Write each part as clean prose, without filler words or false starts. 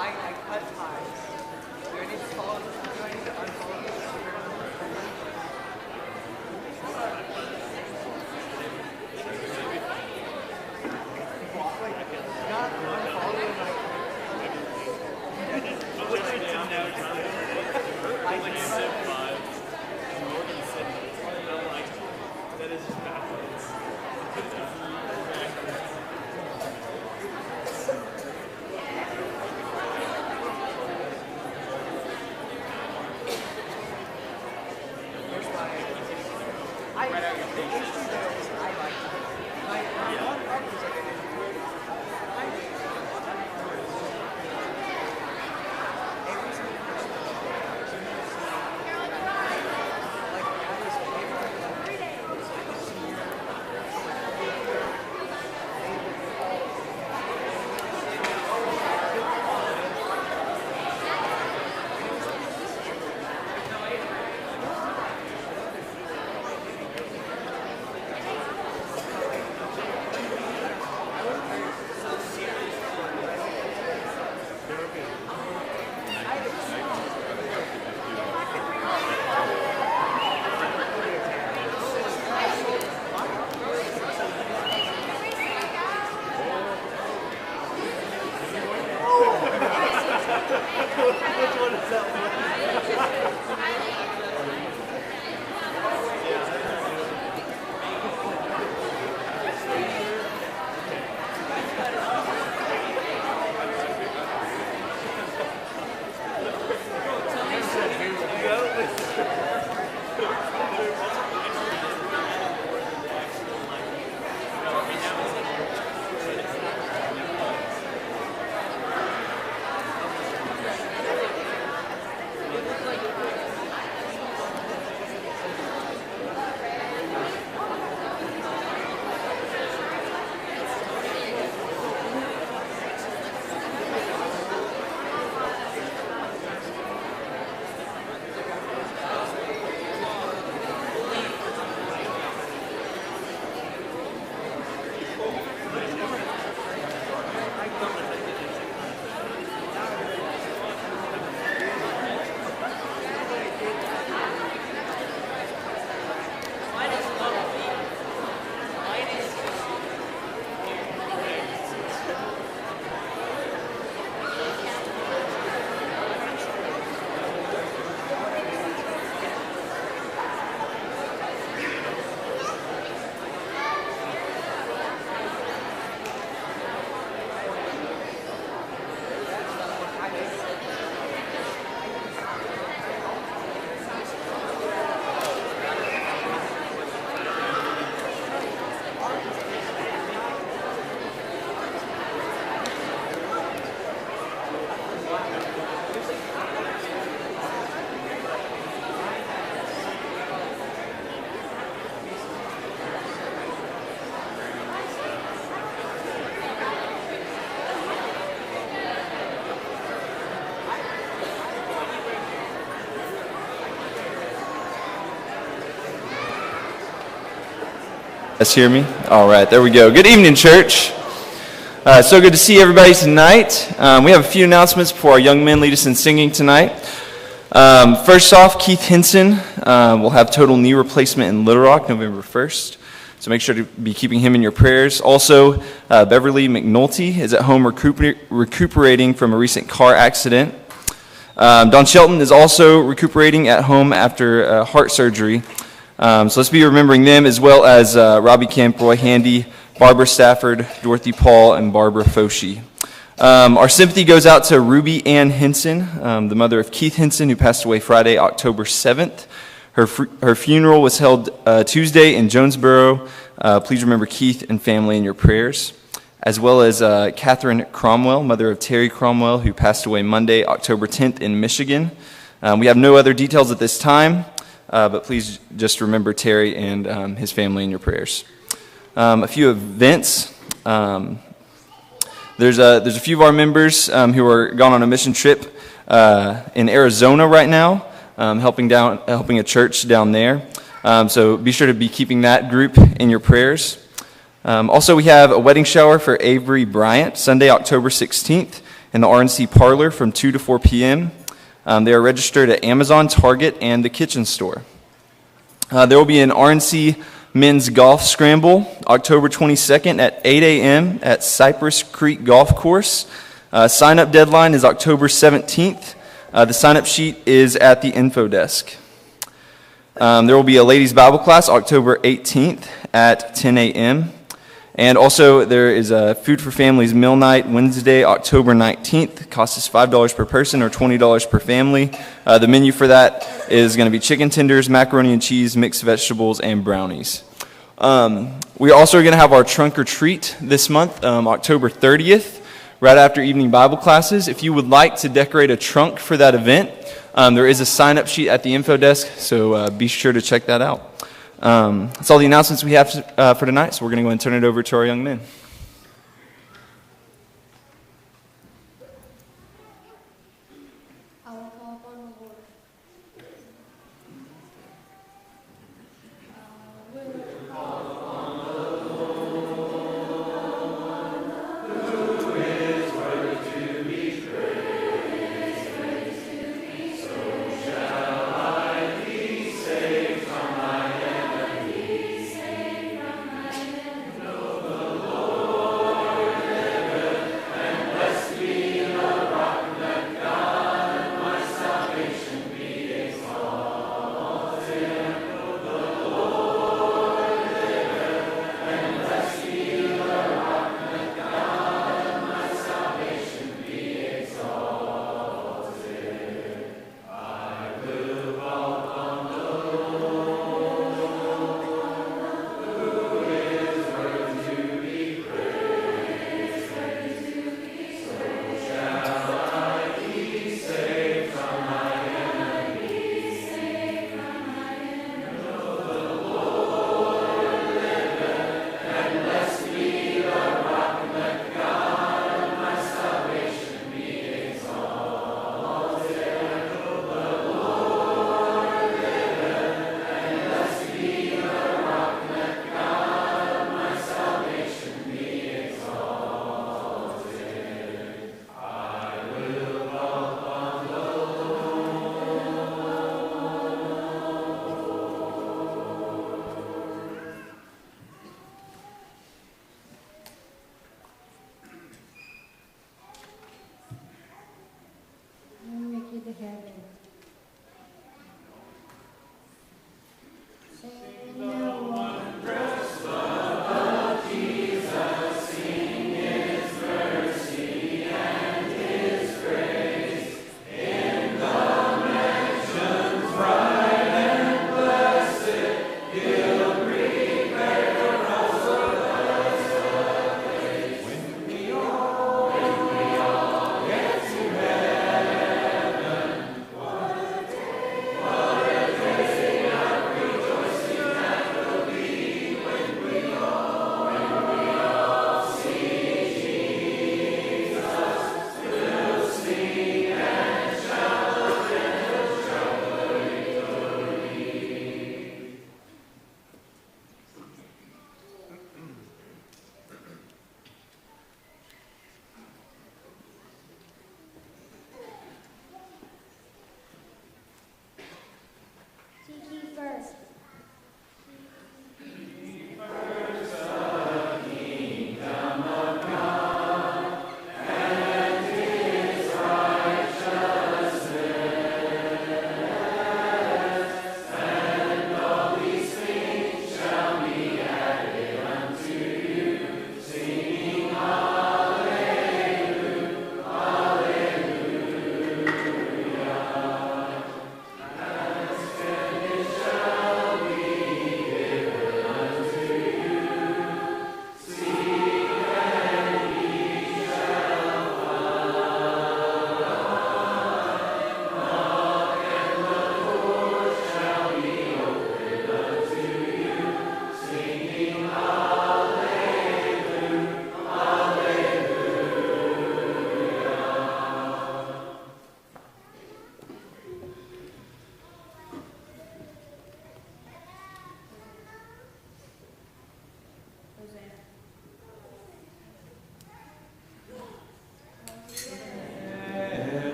I cut ties. Guys hear me? All right, there we go. Good evening, church. So good to see everybody tonight. We have a few announcements before our young men lead us in singing tonight. First off, Keith Henson will have total knee replacement in Little Rock November 1st. So make sure to be keeping him in your prayers. Also, Beverly McNulty is at home recuperating from a recent car accident. Don Shelton is also recuperating at home after heart surgery. So let's be remembering them, as well as Robbie Kemp, Roy Handy, Barbara Stafford, Dorothy Paul, and Barbara Foshi. Our sympathy goes out to Ruby Ann Henson, the mother of Keith Henson, who passed away Friday, October 7th. Her funeral was held Tuesday in Jonesboro. Please remember Keith and family in your prayers, as well as Catherine Cromwell, mother of Terry Cromwell, who passed away Monday, October 10th in Michigan. We have no other details at this time, but please just remember Terry and his family in your prayers. A few events. There's a few of our members who are gone on a mission trip in Arizona right now, helping a church down there. So be sure to be keeping that group in your prayers. Also, we have a wedding shower for Avery Bryant, Sunday, October 16th, in the RNC Parlor from 2 to 4 p.m. They are registered at Amazon, Target, and the Kitchen Store. There will be an RNC Men's Golf Scramble, October 22nd at 8 a.m. at Cypress Creek Golf Course. Sign-up deadline is October 17th. The sign-up sheet is at the info desk. There will be a ladies' Bible class October 18th at 10 a.m. And also there is a Food for Families meal night Wednesday, October 19th. Cost is $5 per person or $20 per family. The menu for that is going to be chicken tenders, macaroni and cheese, mixed vegetables, and brownies. We also are going to have our trunk or treat this month, October 30th, right after evening Bible classes. If you would like to decorate a trunk for that event, there is a sign-up sheet at the info desk, so be sure to check that out. That's all the announcements we have for tonight, so we're going to go and turn it over to our young men.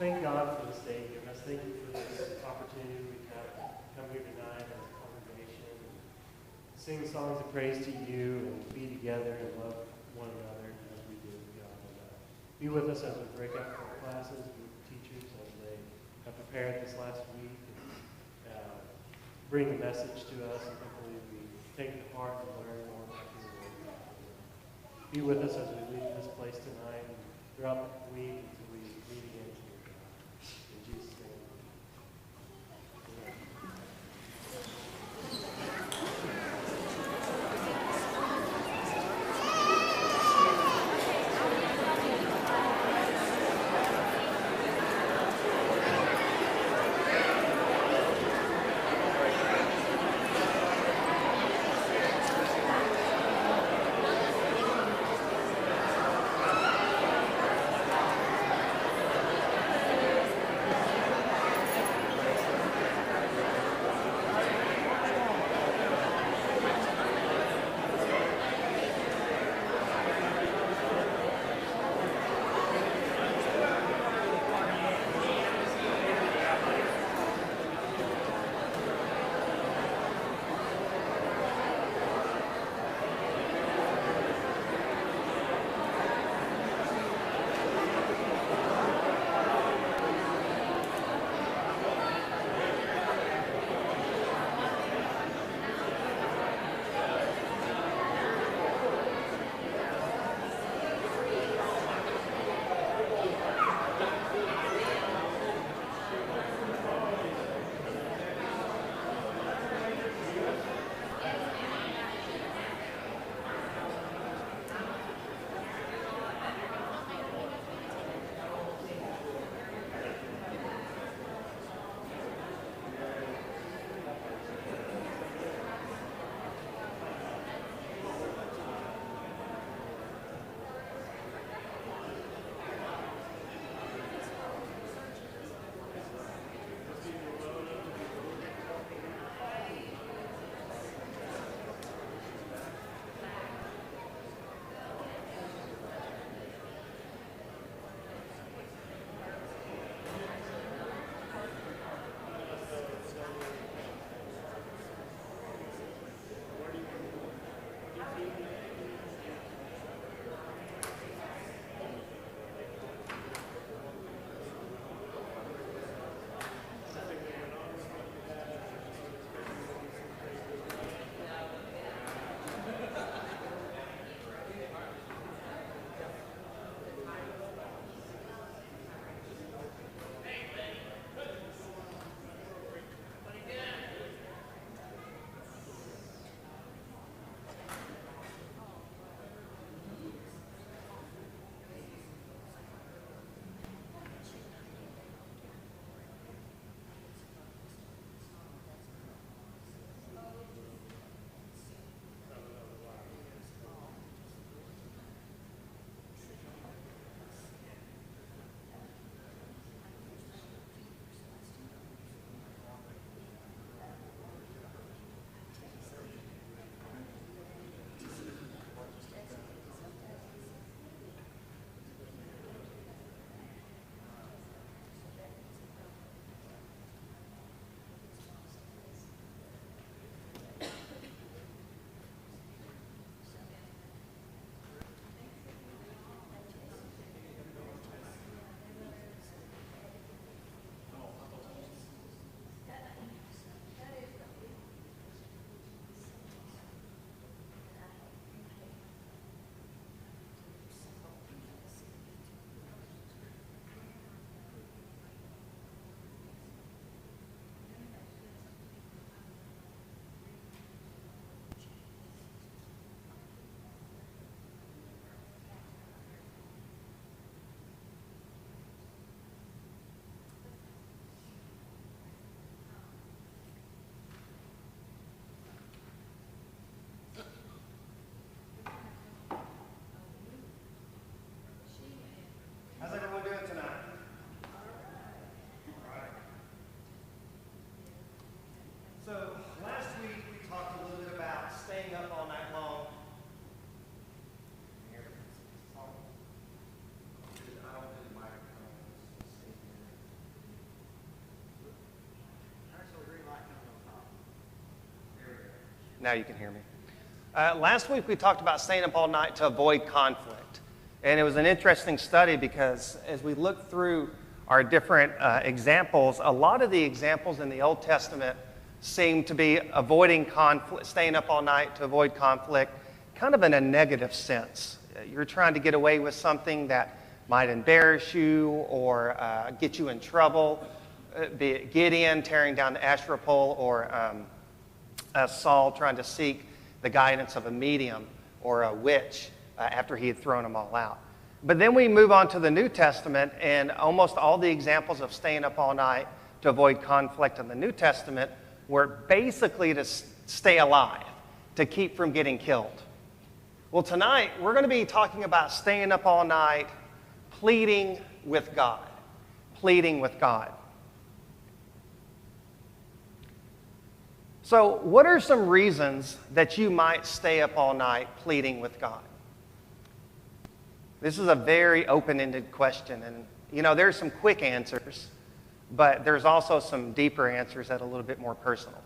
Thank God for this day. I thank you for this opportunity we have to come here tonight as a congregation and sing songs of praise to you and be together and love one another as we do, God. Be with us as we break up our classes, be with the teachers as they have prepared this last week and bring the message to us, and hopefully we take it to heart and learn more about your word. Be with us as we leave this place tonight and throughout the week until we meet again here. In Jesus' name. Amen. Now you can hear me. Last week we talked about staying up all night to avoid conflict. And it was an interesting study because as we looked through our different examples, a lot of the examples in the Old Testament seem to be avoiding conflict, staying up all night to avoid conflict, kind of in a negative sense. You're trying to get away with something that might embarrass you or get you in trouble, be it Gideon tearing down the Asherah pole or Saul trying to seek the guidance of a medium or a witch after he had thrown them all out. But then we move on to the New Testament, and almost all the examples of staying up all night to avoid conflict in the New Testament were basically to stay alive, to keep from getting killed. Well, tonight we're going to be talking about staying up all night, pleading with God. Pleading with God. So, what are some reasons that you might stay up all night pleading with God? This is a very open-ended question, and there's some quick answers, but there's also some deeper answers that are a little bit more personal.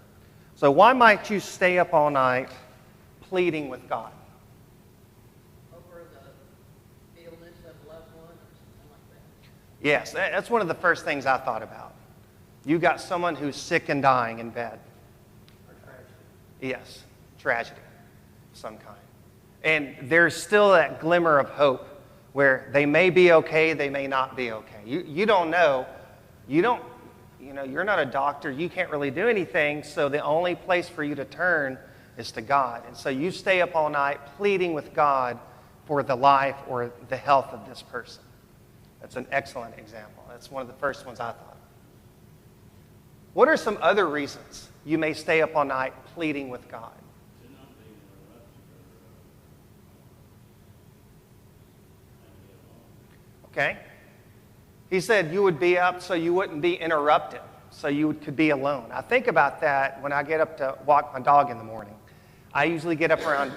So why might you stay up all night pleading with God? Over the illness of a loved one or something like that? Yes, that's one of the first things I thought about. You got someone who's sick and dying in bed. Or tragedy. Yes, tragedy of some kind. And there's still that glimmer of hope where they may be okay, they may not be okay. You don't know. You're not a doctor. You can't really do anything, so the only place for you to turn is to God. And so you stay up all night pleading with God for the life or the health of this person. That's an excellent example. That's one of the first ones I thought. What are some other reasons you may stay up all night pleading with God? Okay? He said you would be up so you wouldn't be interrupted, so you could be alone. I think about that when I get up to walk my dog in the morning. I usually get up around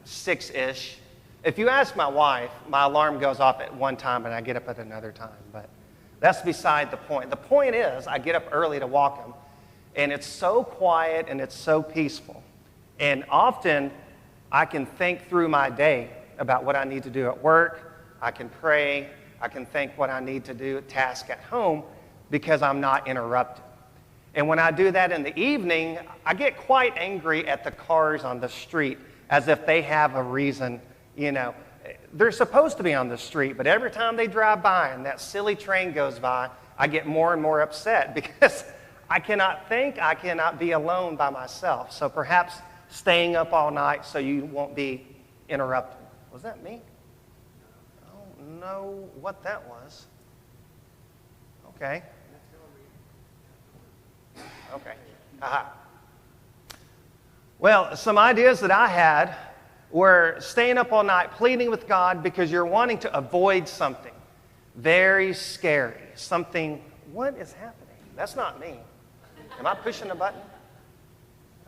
6-ish. If you ask my wife, my alarm goes off at one time and I get up at another time, but that's beside the point. The point is I get up early to walk him, and it's so quiet and it's so peaceful. And often I can think through my day about what I need to do at work. I can pray. I can think what I need to do, task at home, because I'm not interrupted. And when I do that in the evening, I get quite angry at the cars on the street as if they have a reason, They're supposed to be on the street, but every time they drive by and that silly train goes by, I get more and more upset because I cannot think, I cannot be alone by myself. So perhaps staying up all night so you won't be interrupted. Was that me? Know what that was. Okay. Aha. Well, some ideas that I had were staying up all night pleading with God because you're wanting to avoid something very scary. Something, what is happening? That's not me. Am I pushing a button?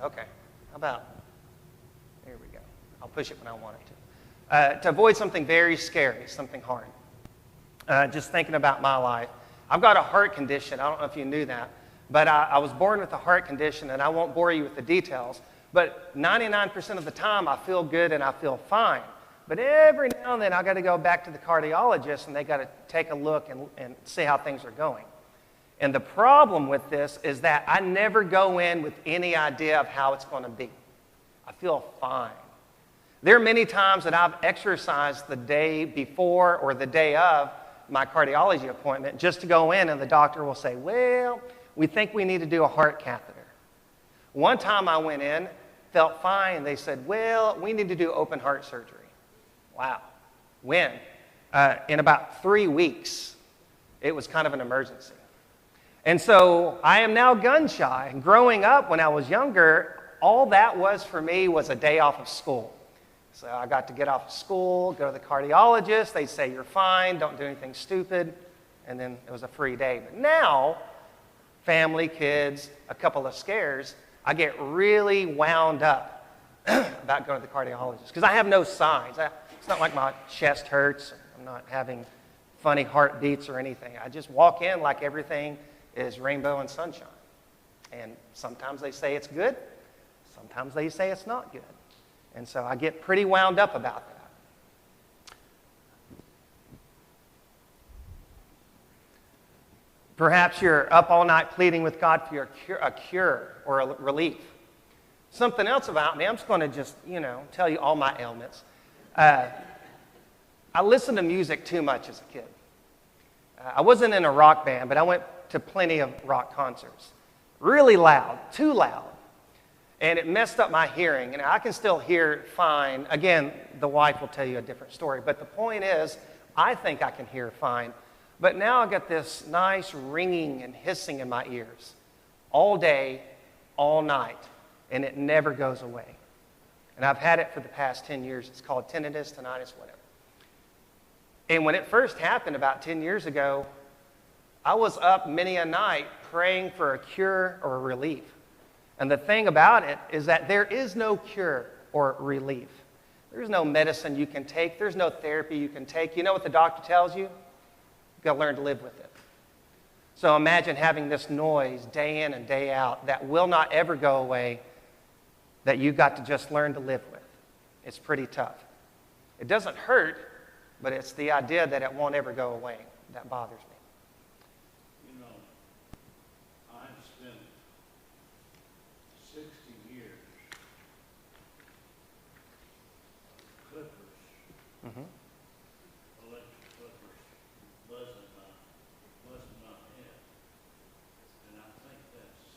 Okay. How about, here we go. I'll push it when I want it to. To avoid something very scary, something hard. Just thinking about my life. I've got a heart condition. I don't know if you knew that. But I was born with a heart condition, and I won't bore you with the details. But 99% of the time, I feel good and I feel fine. But every now and then, I got to go back to the cardiologist, and they got to take a look and see how things are going. And the problem with this is that I never go in with any idea of how it's going to be. I feel fine. There are many times that I've exercised the day before or the day of my cardiology appointment just to go in, and the doctor will say, well, we think we need to do a heart catheter. One time I went in, felt fine. They said, well, we need to do open heart surgery. Wow. When? In about 3 weeks. It was kind of an emergency. And so I am now gun shy. Growing up when I was younger, all that was for me was a day off of school. So I got to get off of school, go to the cardiologist. They'd say, you're fine, don't do anything stupid. And then it was a free day. But now, family, kids, a couple of scares, I get really wound up about going to the cardiologist because I have no signs. It's not like my chest hurts. I'm not having funny heartbeats or anything. I just walk in like everything is rainbow and sunshine. And sometimes they say it's good. Sometimes they say it's not good. And so I get pretty wound up about that. Perhaps you're up all night pleading with God for a cure or a relief. Something else about me, I'm just going to tell you all my ailments. I listened to music too much as a kid. I wasn't in a rock band, but I went to plenty of rock concerts. Really loud, too loud. And it messed up my hearing, and I can still hear fine. Again, the wife will tell you a different story, but the point is, I think I can hear fine. But now I got this nice ringing and hissing in my ears all day, all night, and it never goes away. And I've had it for the past 10 years. It's called tinnitus, whatever. And when it first happened about 10 years ago, I was up many a night praying for a cure or a relief. And the thing about it is that there is no cure or relief. There's no medicine you can take. There's no therapy you can take. You know what the doctor tells you? You've got to learn to live with it. So imagine having this noise day in and day out that will not ever go away, that you've got to just learn to live with. It's pretty tough. It doesn't hurt, but it's the idea that it won't ever go away that bothers me. You know, I've spent 60 years clippers, electric clippers, buzzing my head. And I think that's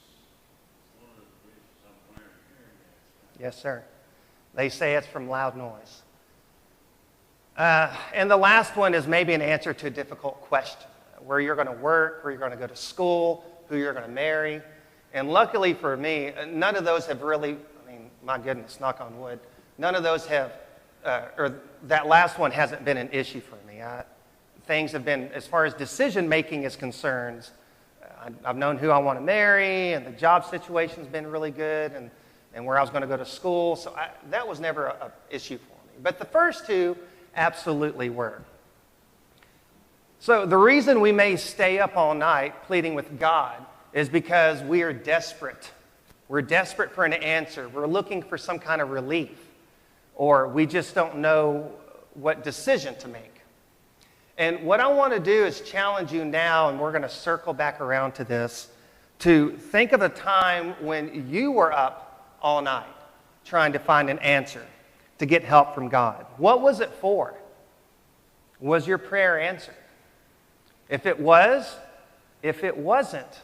one of the reasons I'm wearing hearing aids. Yes, sir. They say it's from loud noise. And the last one is maybe an answer to a difficult question. Where you're going to work, where you're going to go to school, who you're going to marry. And luckily for me, none of those have really, my goodness, knock on wood, none of those have, or that last one hasn't been an issue for me. Things have been, as far as decision making is concerned, I've known who I want to marry, and the job situation's been really good, and where I was going to go to school. So that was never an issue for me. But the first two absolutely were. So the reason we may stay up all night pleading with God is because we are desperate. We're desperate for an answer. We're looking for some kind of relief. Or we just don't know what decision to make. And what I want to do is challenge you now, and we're going to circle back around to this, to think of a time when you were up all night trying to find an answer, to get help from God. What was it for? Was your prayer answered? If it was, if it wasn't,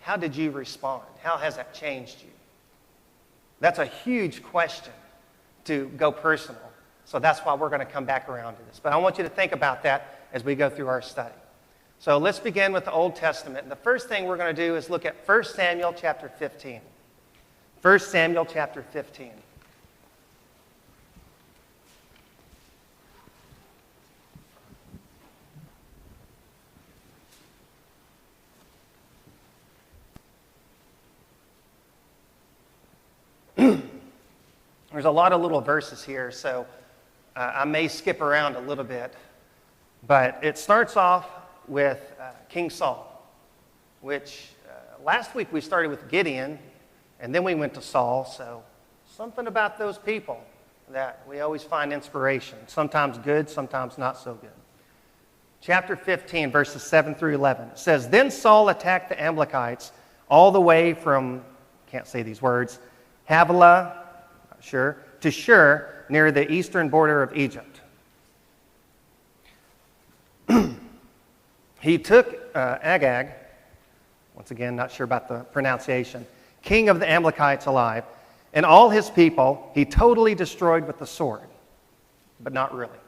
how did you respond? How has that changed you? That's a huge question to go personal. So that's why we're going to come back around to this. But I want you to think about that as we go through our study. So let's begin with the Old Testament. And the first thing we're going to do is look at 1 Samuel chapter 15. 1 Samuel chapter 15. There's a lot of little verses here, so I may skip around a little bit. But it starts off with King Saul, which last week we started with Gideon, and then we went to Saul. So something about those people that we always find inspiration. Sometimes good, sometimes not so good. Chapter 15, verses 7 through 11. It says, Then Saul attacked the Amalekites all the way from, can't say these words, Havilah, to Shur, near the eastern border of Egypt. He took Agag, once again, not sure about the pronunciation, king of the Amalekites alive, and all his people he totally destroyed with the sword, but not really.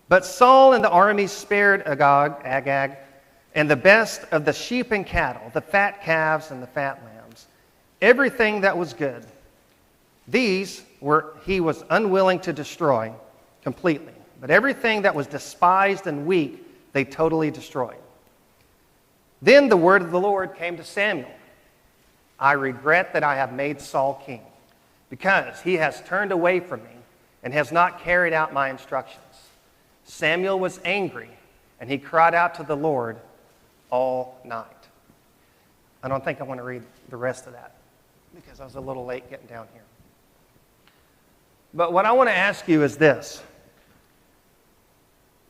But Saul and the army spared Agag, and the best of the sheep and cattle, the fat calves and the fat lambs, everything that was good. These he was unwilling to destroy completely, but everything that was despised and weak, they totally destroyed. Then the word of the Lord came to Samuel. I regret that I have made Saul king, because he has turned away from me and has not carried out my instructions. Samuel was angry, and he cried out to the Lord all night. I don't think I want to read the rest of that. because I was a little late getting down here. But what I want to ask you is this.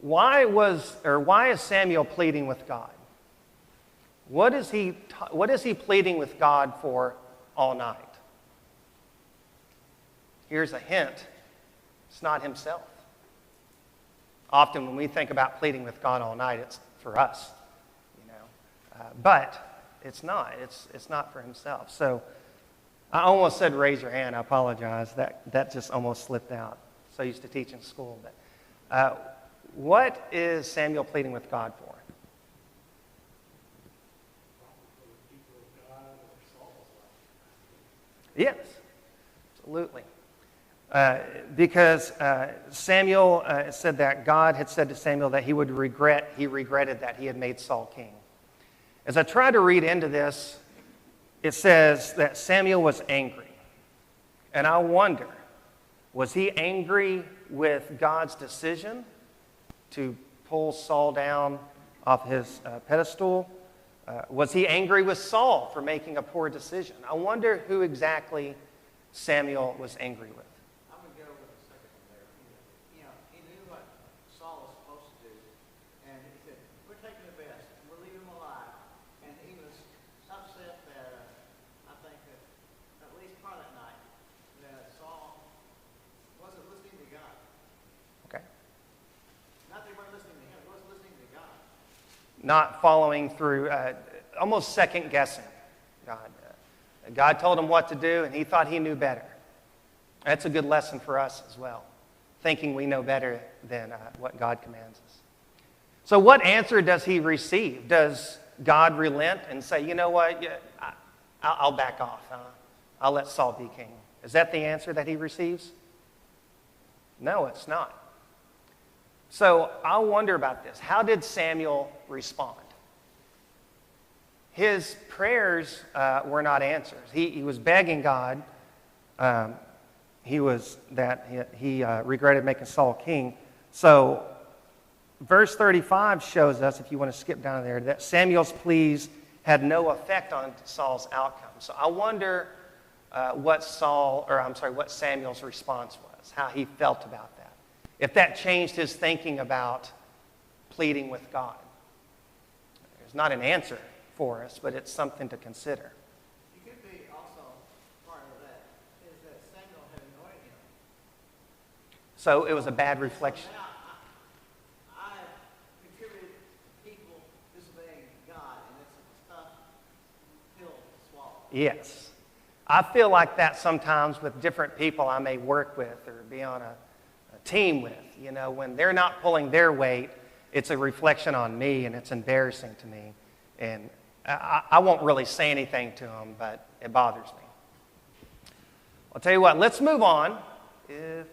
Why is Samuel pleading with God? What is he pleading with God for all night? Here's a hint. It's not himself. Often when we think about pleading with God all night, it's for us, but it's not. It's not for himself. So I almost said raise your hand. I apologize. That just almost slipped out. So used to teach in school. But what is Samuel pleading with God for? Yes, absolutely. Because Samuel said that God had said to Samuel that he regretted that he had made Saul king. As I try to read into this, it says that Samuel was angry. And I wonder, was he angry with God's decision to pull Saul down off his pedestal? Was he angry with Saul for making a poor decision? I wonder who exactly Samuel was angry with. I'm going to go with the second one there. He knew what Saul was supposed to do. And he said, we're taking the best. We're leaving him alive. And he was upset that, I think that at least part of that night, that Saul wasn't listening to God. Okay. Not that he wasn't listening to him. He wasn't listening to God. Not following through, almost second guessing God. God told him what to do, and he thought he knew better. That's a good lesson for us as well, thinking we know better than what God commands us. So what answer does he receive? Does God relent and say, you know what, I'll back off. I'll let Saul be king. Is that the answer that he receives? No, it's not. So I wonder about this. How did Samuel respond? His prayers were not answers. He was begging God. He regretted making Saul king. So verse 35 shows us, if you want to skip down there, that Samuel's pleas had no effect on Saul's outcome. So I wonder what Samuel's response was, how he felt about that. If that changed his thinking about pleading with God. There's not an answer for us, but it's something to consider. It could be also part of that is that Samuel had anointed him. So it was a bad reflection. Now, I contributed people disobeying God, and it's a tough pill to swallow. Yes. I feel like that sometimes with different people I may work with or be on a team with. When they're not pulling their weight, it's a reflection on me, and it's embarrassing to me. And I won't really say anything to them, but it bothers me. I'll tell you what, let's move on. If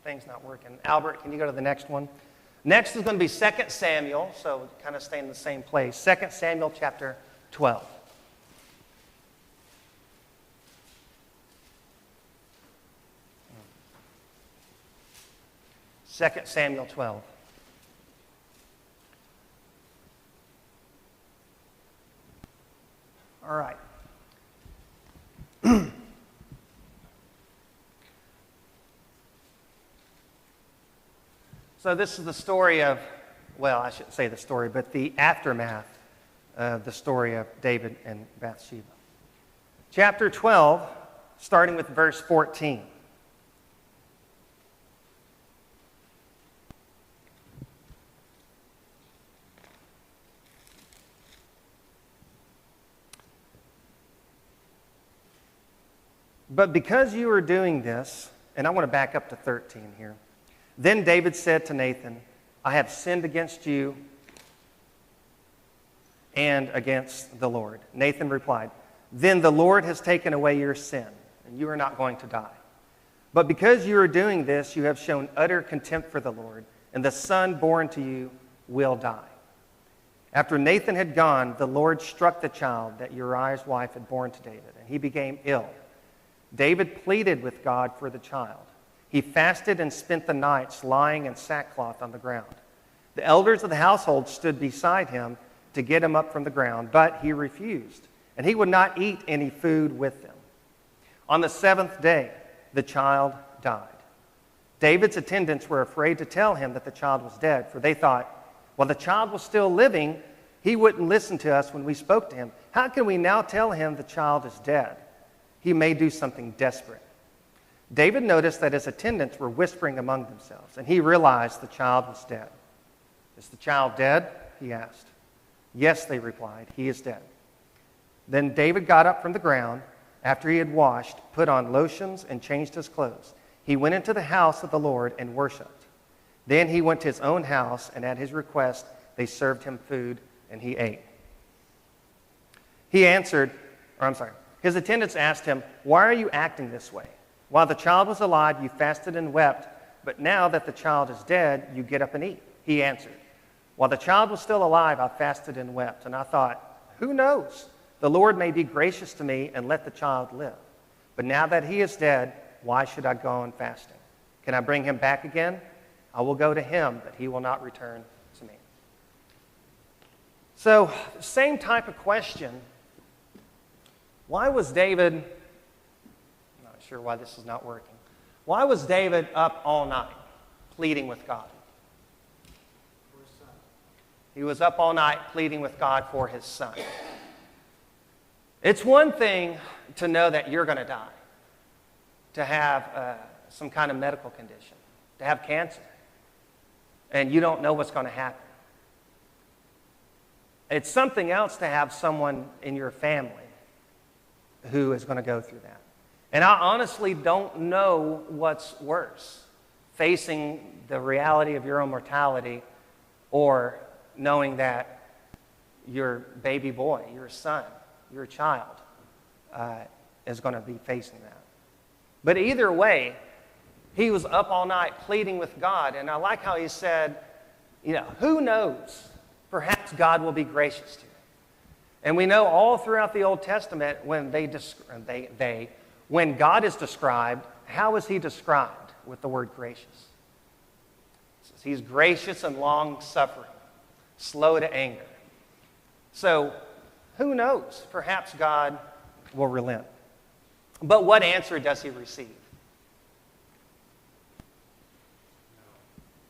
thing's not working. Albert, can you go to the next one? Next is going to be 2 Samuel, so kind of stay in the same place. 2 Samuel chapter 12. 2 Samuel 12. All right. So this is the story of, well, I shouldn't say the story, but the aftermath of the story of David and Bathsheba. Chapter 12, starting with verse 14. But because you are doing this, and I want to back up to 13 here. Then David said to Nathan, I have sinned against you and against the Lord. Nathan replied, then the Lord has taken away your sin, and you are not going to die. But because you are doing this, you have shown utter contempt for the Lord, and the son born to you will die. After Nathan had gone, the Lord struck the child that Uriah's wife had borne to David, and he became ill. David pleaded with God for the child. He fasted and spent the nights lying in sackcloth on the ground. The elders of the household stood beside him to get him up from the ground, but he refused. and he would not eat any food with them. On the seventh day, the child died. David's attendants were afraid to tell him that the child was dead, for they thought, well, the child was still living. He wouldn't listen to us when we spoke to him. How can we now tell him the child is dead? He may do something desperate. David noticed that his attendants were whispering among themselves, and he realized the child was dead. Is the child dead? He asked. Yes, they replied, he is dead. Then David got up from the ground after he had washed, put on lotions, and changed his clothes. He went into the house of the Lord and worshiped. Then he went to his own house, and at his request, they served him food, and he ate. His attendants asked him, why are you acting this way? While the child was alive, you fasted and wept, but now that the child is dead, you get up and eat. He answered, while the child was still alive, I fasted and wept, and I thought, who knows? The Lord may be gracious to me and let the child live. But now that he is dead, why should I go on fasting? Can I bring him back again? I will go to him, but he will not return to me. So, same type of question. Why was David, I'm not sure why this is not working. Why was David up all night pleading with God? For his son. He was up all night pleading with God for his son. It's one thing to know that you're going to die, to have some kind of medical condition, to have cancer, and you don't know what's going to happen. It's something else to have someone in your family who is going to go through that. And I honestly don't know what's worse, facing the reality of your own mortality or knowing that your baby boy, your son, your child is going to be facing that. But either way, he was up all night pleading with God. And I like how he said, who knows? Perhaps God will be gracious to you. And we know all throughout the Old Testament when when God is described, how is he described with the word gracious? It says he's gracious and long-suffering, slow to anger. So, who knows? Perhaps God will relent. But what answer does he receive?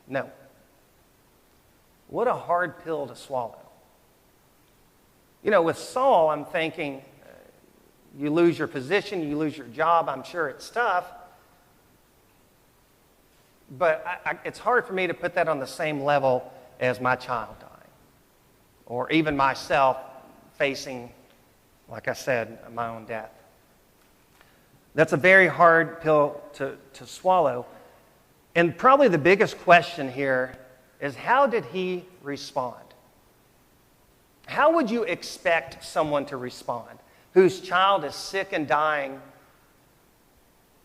No. What a hard pill to swallow. With Saul, I'm thinking, you lose your position, you lose your job, I'm sure it's tough. But it's hard for me to put that on the same level as my child dying. Or even myself facing, like I said, my own death. That's a very hard pill to swallow. And probably the biggest question here is, how did he respond? How would you expect someone to respond whose child is sick and dying?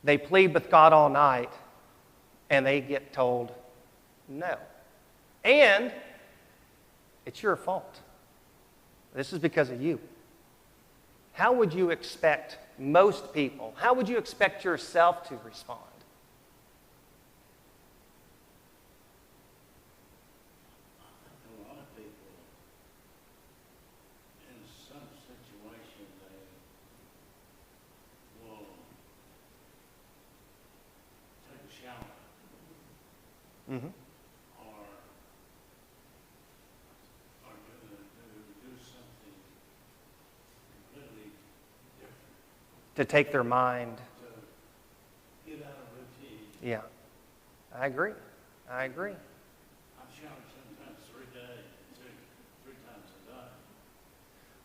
They plead with God all night, and they get told no. And it's your fault. This is because of you. How would you expect most people, how would you expect yourself to respond? A lot of people, in some situation, they will take a shower. Mm-hmm. Or do something completely different To take their mind. to get out of routine. Yeah. I agree. I've showered sometimes 3 days, three times a day.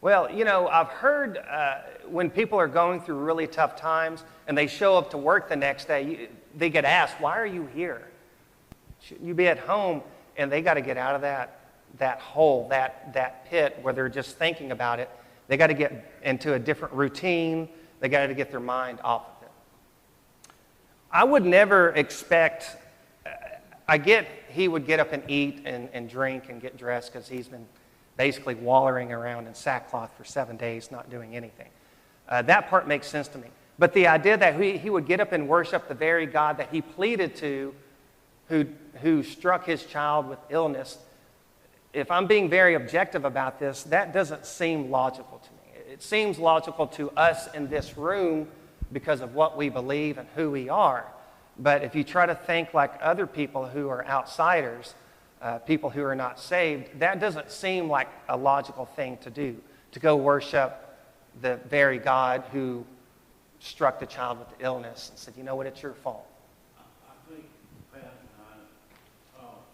Well, I've heard when people are going through really tough times and they show up to work the next day, they get asked, why are you here? Shouldn't you be at home? And they got to get out of that hole, that pit where they're just thinking about it. They got to get into a different routine. They got to get their mind off of it. I would never expect, I get he would get up and eat and drink and get dressed because he's been basically wallowing around in sackcloth for 7 days, not doing anything. That part makes sense to me. But the idea that he would get up and worship the very God that he pleaded to, who struck his child with illness, if I'm being very objective about this, that doesn't seem logical to me. It seems logical to us in this room because of what we believe and who we are. But if you try to think like other people who are outsiders, people who are not saved, that doesn't seem like a logical thing to do, to go worship the very God who struck the child with the illness and said, you know what, it's your fault. I think Pat and I talked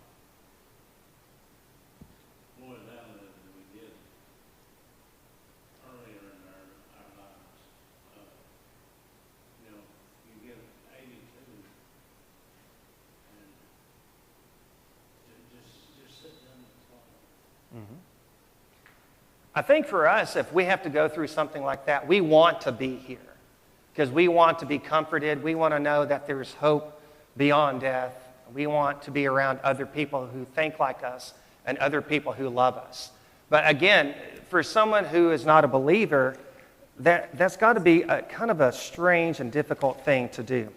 more down than we did earlier in our lives. You know, you get 82 and just sit down and talk. I think for us, if we have to go through something like that, we want to be here because we want to be comforted. We want to know that there's hope beyond death. We want to be around other people who think like us and other people who love us. But again, for someone who is not a believer, that's got to be kind of a strange and difficult thing to do.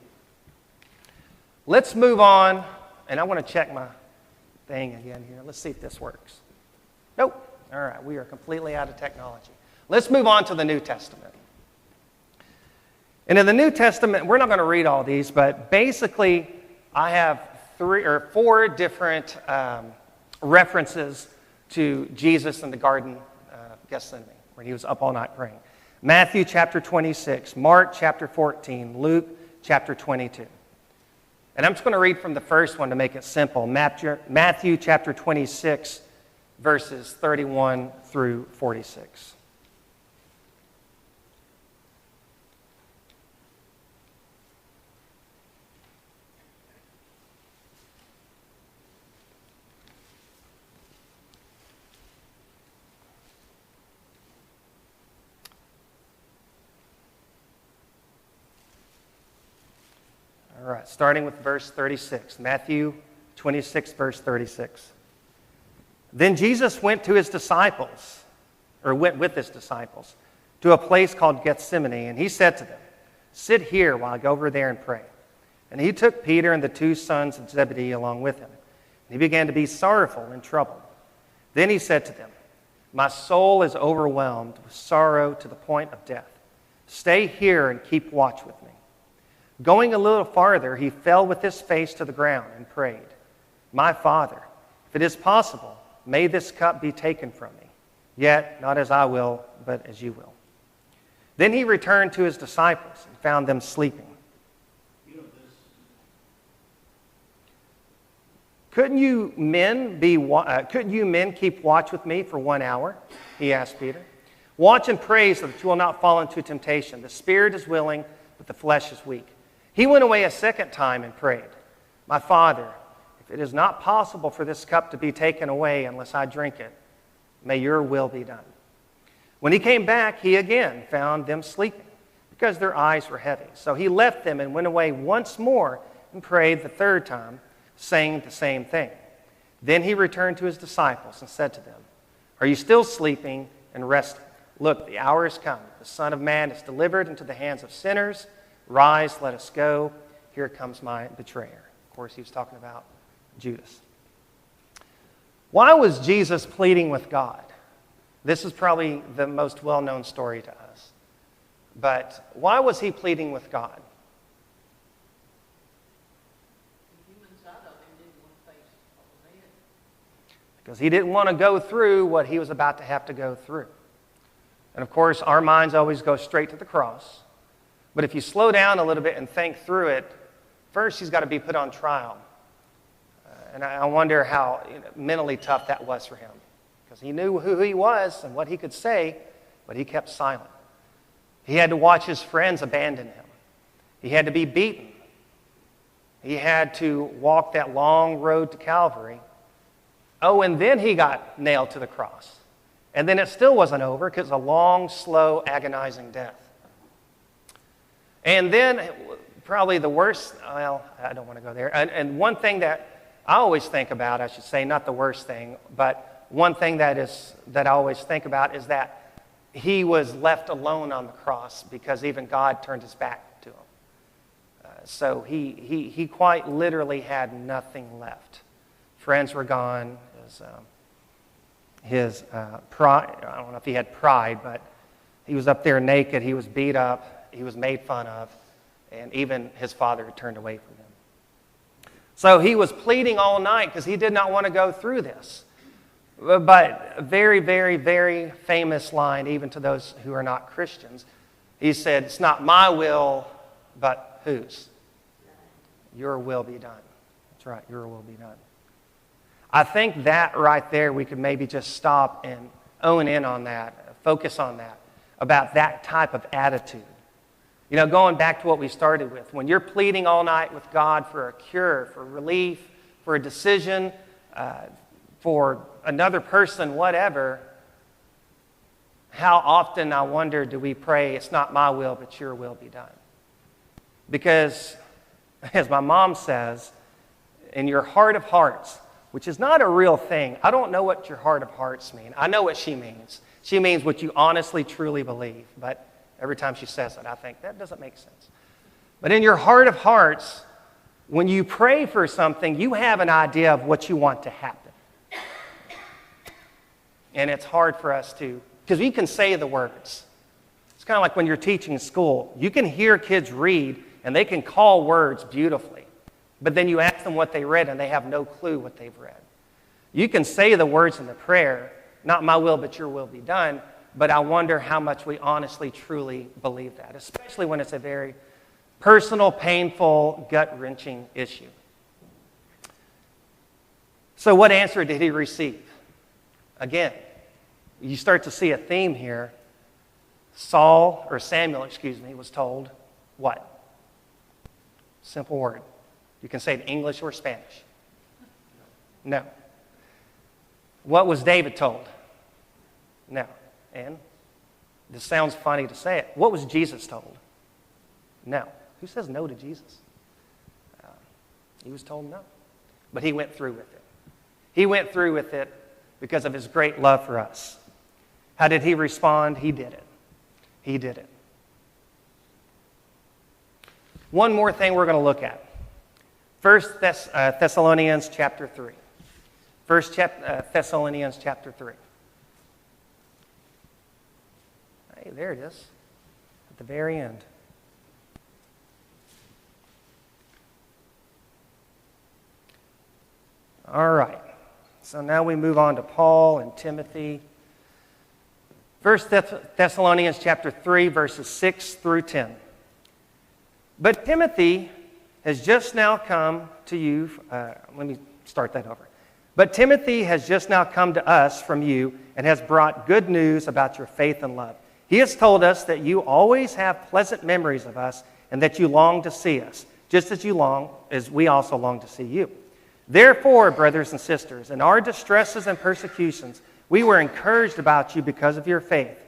Let's move on, and I want to check my thing again here. Let's see if this works. Nope. All right, we are completely out of technology. Let's move on to the New Testament. And in the New Testament, we're not going to read all these, but basically I have 3 or 4 different references to Jesus in the Garden of Gethsemane, when he was up all night praying. Matthew chapter 26, Mark chapter 14, Luke chapter 22. And I'm just going to read from the first one to make it simple. Matthew chapter 26, verses 31 through 46. All right, starting with verse 36. Matthew 26, verse 36. Then Jesus went with his disciples, to a place called Gethsemane, and he said to them, sit here while I go over there and pray. And he took Peter and the 2 sons of Zebedee along with him. And he began to be sorrowful and troubled. Then he said to them, my soul is overwhelmed with sorrow to the point of death. Stay here and keep watch with me. Going a little farther, he fell with his face to the ground and prayed, my Father, if it is possible, may this cup be taken from me, yet not as I will, but as you will. Then he returned to his disciples and found them sleeping. Couldn't you men keep watch with me for 1 hour? He asked Peter. Watch and pray so that you will not fall into temptation. The spirit is willing, but the flesh is weak. He went away a second time and prayed, my Father, if it is not possible for this cup to be taken away unless I drink it, may your will be done. When he came back, he again found them sleeping because their eyes were heavy. So he left them and went away once more and prayed the 3rd time, saying the same thing. Then he returned to his disciples and said to them, are you still sleeping and resting? Look, the hour has come. The Son of Man is delivered into the hands of sinners. Rise, let us go. Here comes my betrayer. Of course, he was talking about Judas. Why was Jesus pleading with God? This is probably the most well-known story to us. But why was he pleading with God? The human side of him didn't want to face what was ahead. Because he didn't want to go through what he was about to have to go through. And of course, our minds always go straight to the cross. But if you slow down a little bit and think through it, first he's got to be put on trial. And I wonder how mentally tough that was for him. Because he knew who he was and what he could say, but he kept silent. He had to watch his friends abandon him. He had to be beaten. He had to walk that long road to Calvary. Oh, and then he got nailed to the cross. And then it still wasn't over because it's a long, slow, agonizing death. And then probably the worst, well, I don't want to go there. And one thing that I always think about, I should say, not the worst thing, but one thing that I always think about is that he was left alone on the cross because even God turned his back to him. So he quite literally had nothing left. Friends were gone. His pride, I don't know if he had pride, but He was up there naked. He was beat up. He was made fun of. And even his father had turned away from him. So he was pleading all night because he did not want to go through this. But a very, very, very famous line, even to those who are not Christians. He said, it's not my will, but whose? Your will be done. That's right, your will be done. I think that right there, we could maybe just stop and own in on that, focus on that, about that type of attitude. You know, going back to what we started with, when you're pleading all night with God for a cure, for relief, for a decision, for another person, whatever, how often, I wonder, do we pray, it's not my will, but your will be done? Because, as my mom says, in your heart of hearts, which is not a real thing, I don't know what your heart of hearts mean. I know what she means. She means what you honestly, truly believe. But every time she says it, I think, that doesn't make sense. But in your heart of hearts, when you pray for something, you have an idea of what you want to happen. And it's hard for us to, because you can say the words. It's kind of like when you're teaching school. You can hear kids read, and they can call words beautifully. But then you ask them what they read, and they have no clue what they've read. You can say the words in the prayer, not my will, but your will be done. But I wonder how much we honestly, truly believe that, especially when it's a very personal, painful, gut-wrenching issue. So what answer did he receive? Again, you start to see a theme here. Samuel, was told what? Simple word. You can say it in English or Spanish. No. What was David told? No. And this sounds funny to say it. What was Jesus told? No. Who says no to Jesus? He was told no. But he went through with it. He went through with it because of his great love for us. How did he respond? He did it. He did it. One more thing we're going to look at. First Thessalonians Chapter 3. Thessalonians Chapter 3. Hey, there it is, at the very end. All right, so now we move on to Paul and Timothy. First Thessalonians Chapter 3, verses 6 through 10. But Timothy has just now come to you. Let me start that over. But Timothy has just now come to us from you and has brought good news about your faith and love. He has told us that you always have pleasant memories of us and that you long to see us, just as we also long to see you. Therefore, brothers and sisters, in our distresses and persecutions, we were encouraged about you because of your faith.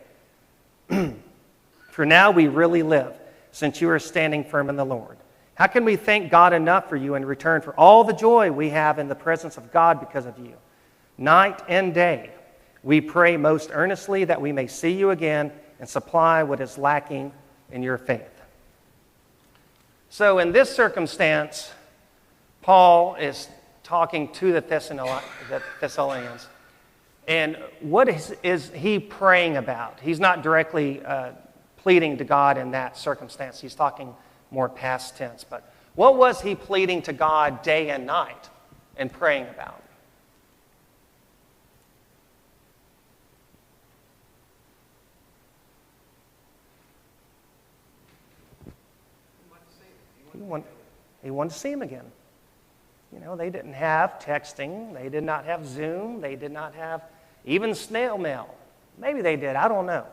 For now we really live, since you are standing firm in the Lord. How can we thank God enough for you in return for all the joy we have in the presence of God because of you? Night and day, we pray most earnestly that we may see you again and supply what is lacking in your faith. So in this circumstance, Paul is talking to the Thessalonians. And what is he praying about? He's not directly pleading to God in that circumstance. He's talking more past tense. But what was he pleading to God day and night and praying about? He wanted to see him again. You know, they didn't have texting. They did not have Zoom. They did not have even snail mail. Maybe they did. I don't know.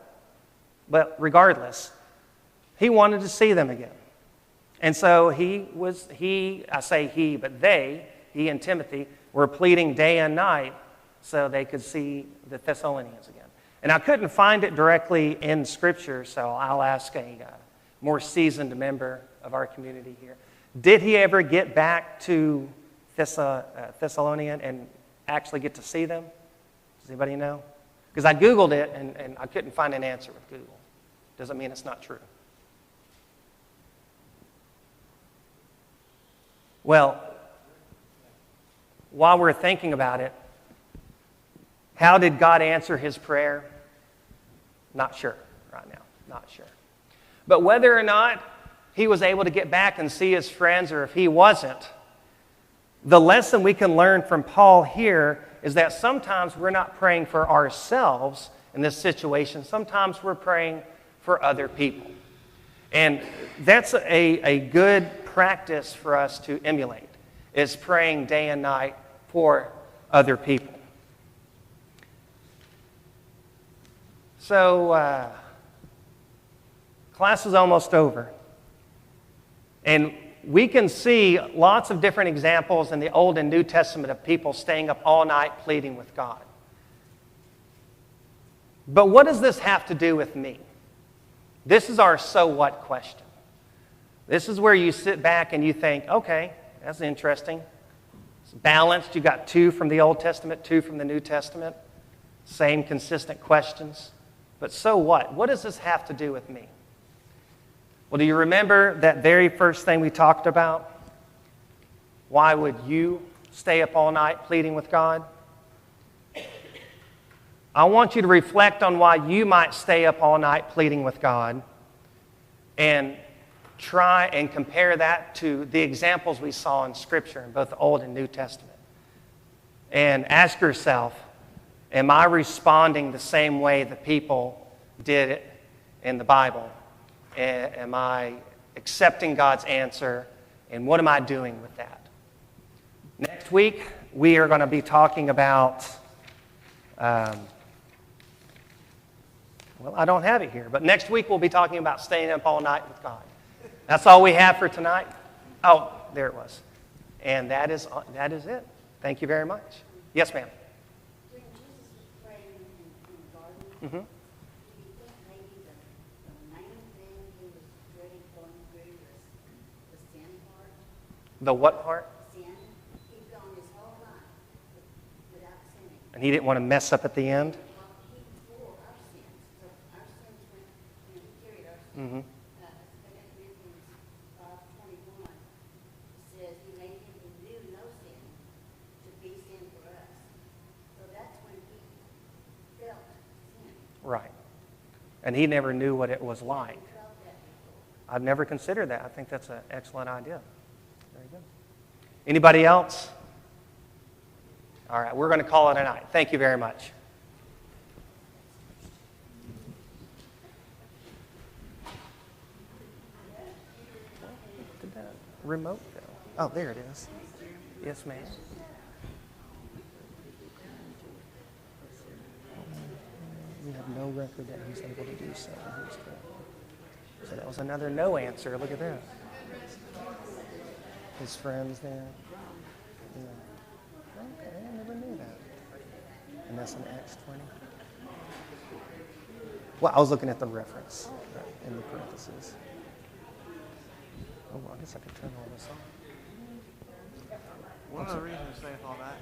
But regardless, he wanted to see them again. And so he and Timothy were pleading day and night so they could see the Thessalonians again. And I couldn't find it directly in Scripture, so I'll ask a more seasoned member of our community here. Did he ever get back to Thessalonian and actually get to see them? Does anybody know? Because I Googled it and I couldn't find an answer with Google. Doesn't mean it's not true. Well, while we're thinking about it, how did God answer his prayer? Not sure, right now. Not sure. But whether or not he was able to get back and see his friends, or if he wasn't, the lesson we can learn from Paul here is that sometimes we're not praying for ourselves in this situation. Sometimes we're praying for other people. And that's a good practice for us to emulate, is praying day and night for other people. So, class is almost over. And we can see lots of different examples in the Old and New Testament of people staying up all night pleading with God. But what does this have to do with me? This is our so what question. This is where you sit back and you think, okay, that's interesting. It's balanced. You got 2 from the Old Testament, 2 from the New Testament. Same consistent questions. But so what? What does this have to do with me? Well, do you remember that very first thing we talked about? Why would you stay up all night pleading with God? I want you to reflect on why you might stay up all night pleading with God and try and compare that to the examples we saw in Scripture in both the Old and New Testament. And ask yourself, am I responding the same way the people did it in the Bible? Am I accepting God's answer? And what am I doing with that? Next week, we are going to be talking about, well, I don't have it here, but next week we'll be talking about staying up all night with God. That's all we have for tonight. Oh, there it was. And that is it. Thank you very much. Yes, ma'am. When Jesus was praying in the garden, Mm-hmm. do you think maybe the main thing he was really going through was the sin part? The what part? Sin. He'd gone his whole life without sinning. And he didn't want to mess up at the end? Well, he bore our sins. So our sins went, he carried our sins. Mm-hmm. 2 Corinthians 5:21 says he made him who knew no sin to be sin for us. So that's when he felt sin. Right. And he never knew what it was like. He felt that before. I've never considered that. I think that's an excellent idea. Very good. Anybody else? All right, we're going to call it a night. Thank you very much. Where did that remote go? Oh, there it is. Yes, ma'am. We have no record that he's able to do so. So that was another no answer. Look at that. His friends there. Yeah. Okay, I never knew that. And that's an Acts 20. Well, I was looking at the reference in the parentheses. Oh, I guess I could turn all this off. One of the reasons they thought that,